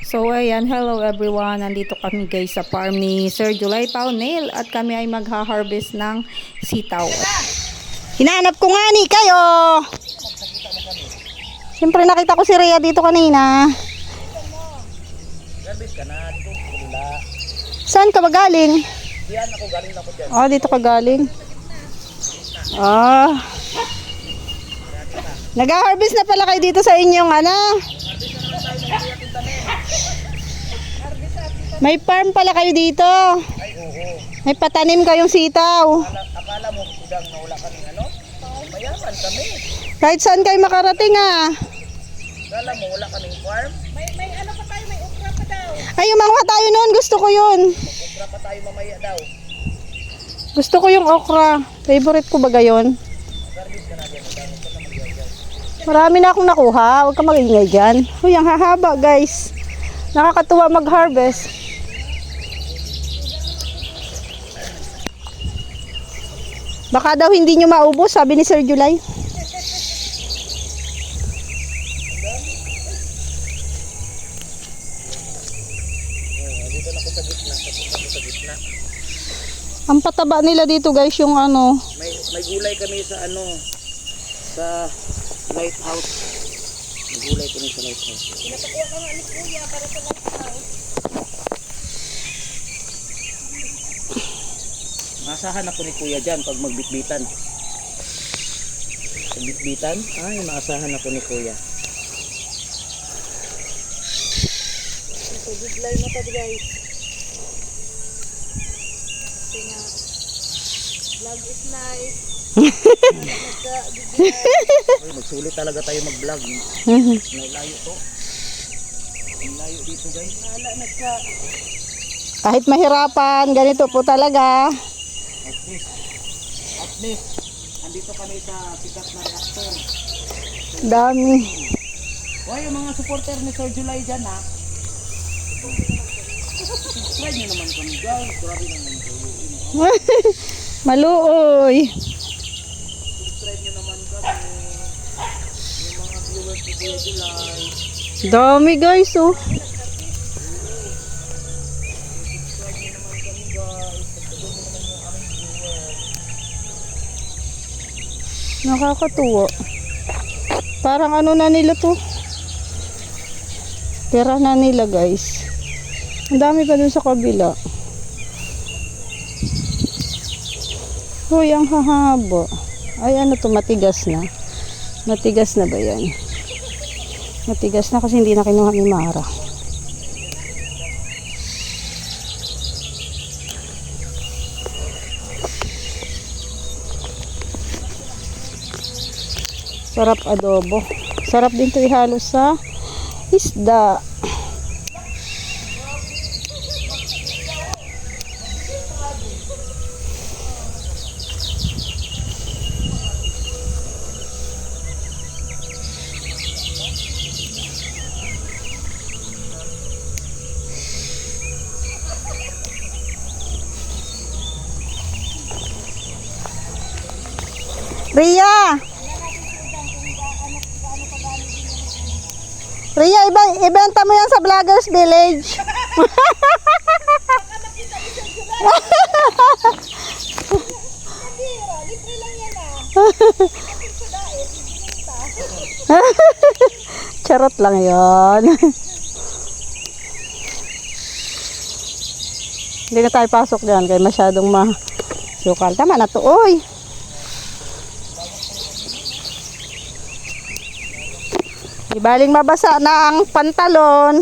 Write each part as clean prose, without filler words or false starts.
So ayan, hello everyone. Nandito kami guys sa farm ni Sir July Paunel at kami ay magha-harvest ng sitaw. Hinahanap ko nga ni kayo. Siyempre nakita ko si Rhea dito kanina. Saan ka ba galing? Diyan ako galing na ko dyan. Oh, dito ka galing. Ah. Nag-harvest na pala kayo dito sa inyong ano? May farm pala kayo dito. Ay, oo. May patanim kayong sitaw. Akala mo sidang nawala kami ano? Mayaman kami. Kahit saan kayo makarating ah. Akala mo wala kaming farm? May ano pa tayo, may okra pa daw. Ay, umangwa tayo noon. Gusto ko yun. Okra pa tayo mamaya daw. Gusto ko yung okra. Favorite ko ba gayon? Garbis ka na dyan. Dami ka na magyayag. Marami na akong nakuha. Huwag ka mag-ingay dyan. Uy, ang hahaba guys. Nakakatuwa mag-harvest. Baka daw hindi nyo maubos, sabi ni Sir July. Dito na ako sa gitna. Tapos ako sa gitna. Ang pataba nila dito guys, yung ano. May gulay kami sa ano? Sa lighthouse. May gulay kami sa lighthouse. Pinatakuha ka nga ni Kuya para sa lighthouse. Maasahan ako ni Kuya dyan pag magbitbitan. Magbitbitan? Ay, maasahan ako ni Kuya. Ito, bigla na to guys. Kasi nga, vlog is life. Ay, magsulit talaga tayo mag-vlog. Nalayo to. Ang layo dito guys. Kahit mahirapan, ganito po talaga. At least, andito kami sa sikat na reactor. Dami. Hoy, yung mga supporter ni Sir July dyan ha. Subscribe nyo naman kami guys. Grabe naman kayo. Maluoy. Subscribe nyo naman kami. Yung mga viewers ni Sir July. Dami guys oh. Subscribe nyo naman kami guys. Pagdagan nyo naman yung aming viewers. Nakakatuwa. Parang ano na nila to. Tira na nila guys. Ang dami pa dun sa kabila. Hoy, ang hahaba. Ay ano to, matigas na. Matigas na ba yan? Matigas na kasi hindi na kinuha ni Mara. Sarap adobo. Sarap din to ihalo sa isda. Ria! Ria, ibenta mo yan sa Vloggers Village. Charot lang yon. Hindi na tayo pasok dyan kaya masyadong masukal. Tama na to, oy. Ibaling mabasa na ang pantalon.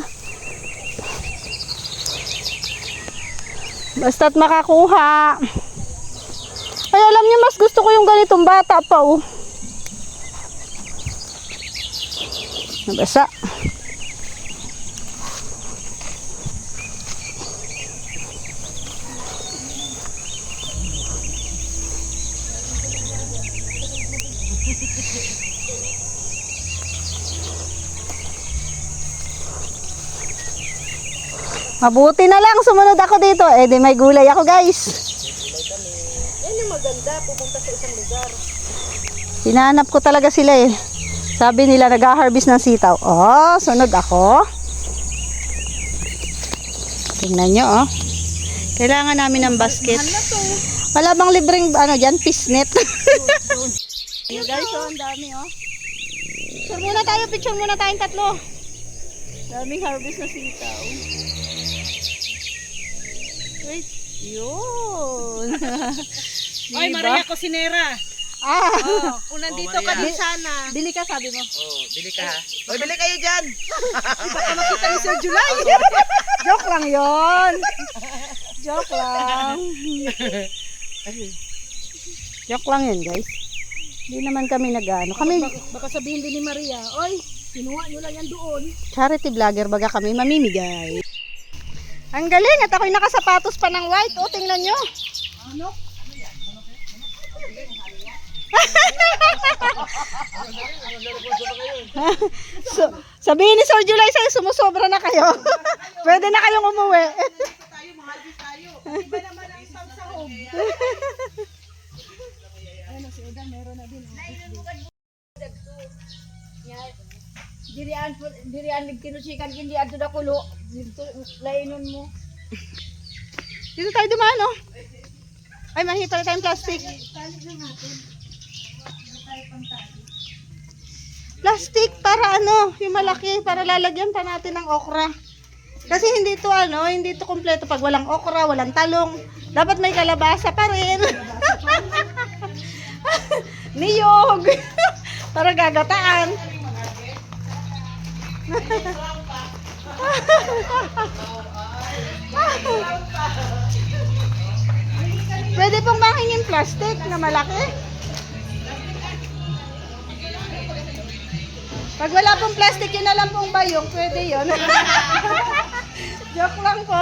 Basta't makakuha. Ay, alam niyo, mas gusto ko yung ganitong bata pa, oh. Nabasa. Mabuti na lang, sumunod ako dito. Eh, di may gulay ako, guys. Yan yung maganda, pupunta sa isang lugar. Hinanap ko talaga sila eh. Sabi nila nag-harvest ng sitaw. Oh, sunod ako. Tingnan nyo, oh. Kailangan namin ng basket. Wala bang libreng, ano dyan, pisnet? Ayo guys, oh, ang dami, oh. Picture muna tayong tatlo. Daming harvest na sitaw. Wait, yun. Ay, Maria Cosinera. Ah, Oh, kung nandito ka din sana. bili ka sabi mo. Oh, bili ka ha. Oh, bili kayo dyan. Baka makita ni Sir July. Joke lang yon. Joke lang. Joke lang yun, guys. Hindi naman kami nag-ano. Kami, Baka sabihin din ni Maria, oy, kinuha nyo lang yan doon. charity vlogger baga kami mamimigay. Ang galing at ako'y nakasapatos pa ng white. O, tingnan nyo. Ano? So, sabihin ni Sir July sa'yo, sumusobra na kayo. Pwede na kayong umuwi. Tayo, mahalbis tayo. Iba naman ang pagsahog. Ayun, si Edan, meron na din. Dirian kinusikan kindi adto na kulo dito lainon mo. Dito tayo dumaan, oh. Ay, mahi pala tayong plastic. Plastic para ano, yung malaki, para lalagyan pa natin ng okra. Kasi hindi to ano, hindi to kompleto pag walang okra, walang talong. Dapat may kalabasa pa rin. Niyog. Para gagataan. Pwede pong mahingin plastic na malaki. Pag wala pong plastic, yun na lang pong bayong, pwede yun. Joke lang po.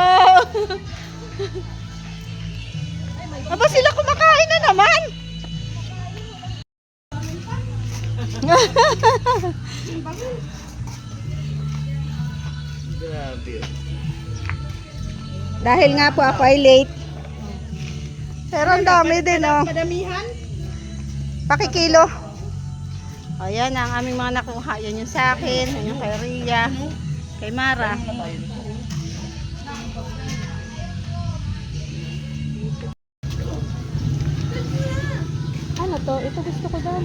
Aba sila kumakain na naman. Grabe. Dahil nga po ako ay late. Pero ang dami din, oh. Kadamihan? Pakikilo. Ayan ang aming mga nakuha. Yan yung sa akin, yan yung kay Ria, kay Mara. Ano to? Ito gusto ko daw.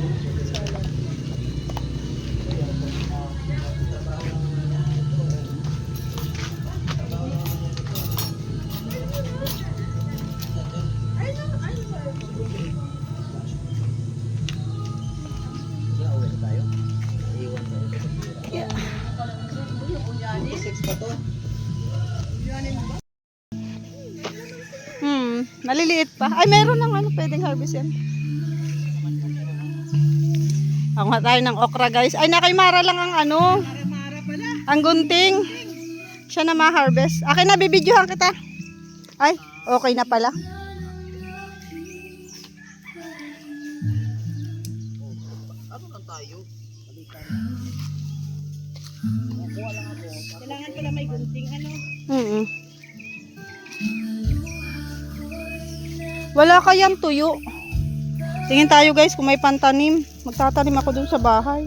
Maliliit pa. Ay, meron ng ano, pwedeng harvest yan. Ako nga tayo ng okra, guys. Ay, na kay Mara lang ang ano. Ang gunting. Siya na ma-harvest. Akin na, bibidyohan kita. Ay, okay na pala. Ano lang tayo? Kailangan pala may gunting, ano? Wala kayang tuyo. Tingin tayo, guys, kung may pantanim. Magtatanim ako dun sa bahay.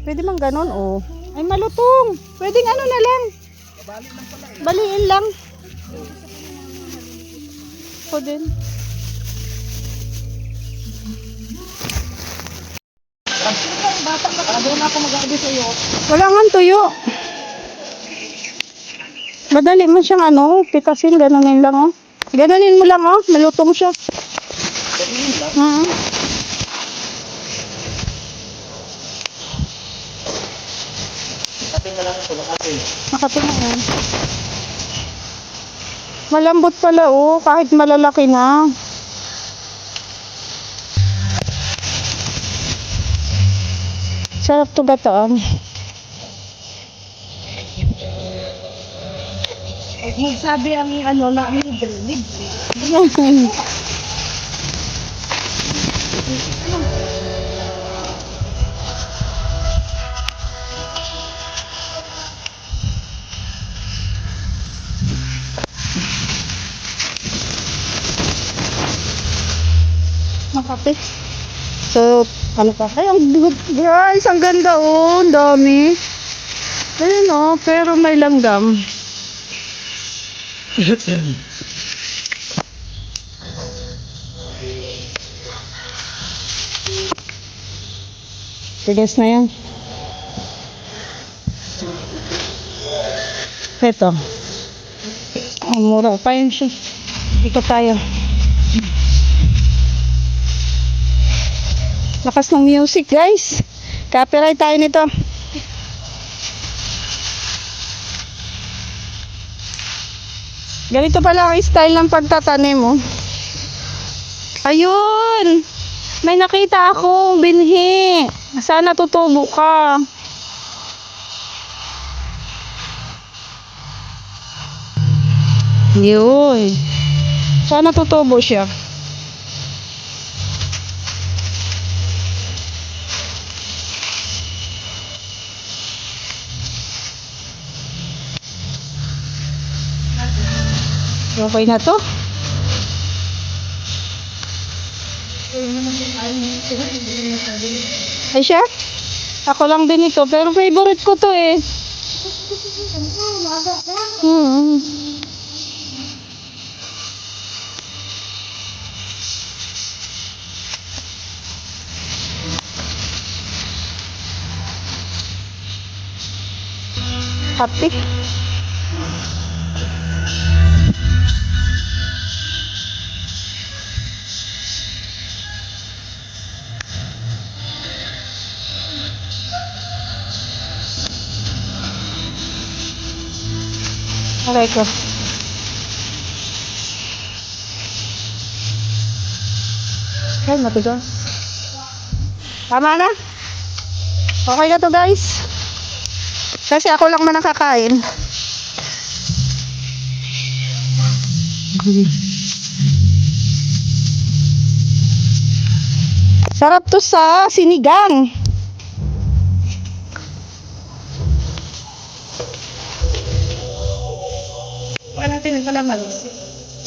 Pwede man ganon, oh. Ay, malutong. Pwedeng ano na lang. Baliin lang. Ako din. Wala nga tuyo. Madali mo siyang ano, pitasin, ganonin lang, oh. Ganonin mo lang, oh. Malutong siya. Kapin na lang ito, nakapin. Nakatingin. Malambot pala, oh. Kahit malalaki na. Sarap to gataan. Sabi ang ano na libre. Makapit. So, ano pa? Ay, ang good. Guys, ang ganda, oh. Ang dami. Ayun, oh. Pero may langgam. Tigas na yan. Ito. Ang mura pa yun siya. Ikot tayo. Lakas ng music, guys. Copyright tayo nito. Ganito pala ang style ng pagtatanim mo. Ayun! May nakita akong binhi. Sana tutubo ka. Yun. Sana tutubo siya. Okay na to. Ay siya? Ako lang din ito. Pero favorite ko to eh. Happy. Aray ko. Ay, matigas. Tama na. Okay na to, guys. Kasi ako lang man nakakain. Sarap to sa sinigang.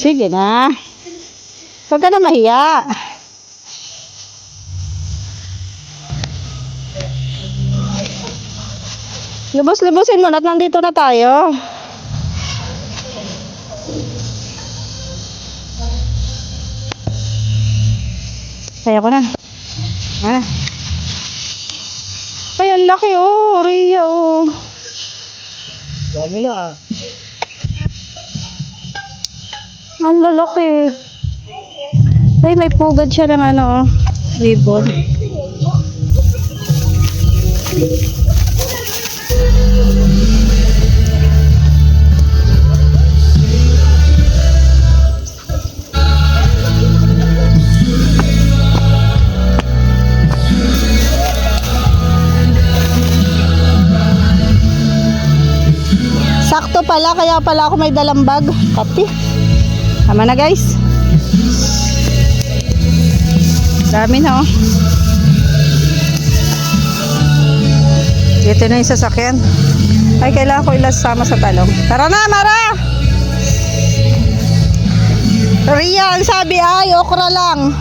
Sige na. Huwag ka na mahiya. Lubos-lubosin mo at nandito na tayo. Kaya ko na. Ay, ang laki oh. Rhea oh. Dami na ah. Ang lalaki. Ay, may pugad siya ng ano, ribbon. Sakto pala, kaya pala ako may dalang bag. Kapi. Tama na, guys. Dami na oh. Dito na yung sasakyan. Ay, kailangan ko ilasama sa talong. Tara na, Mara! Rhea, ang sabi ay okra lang.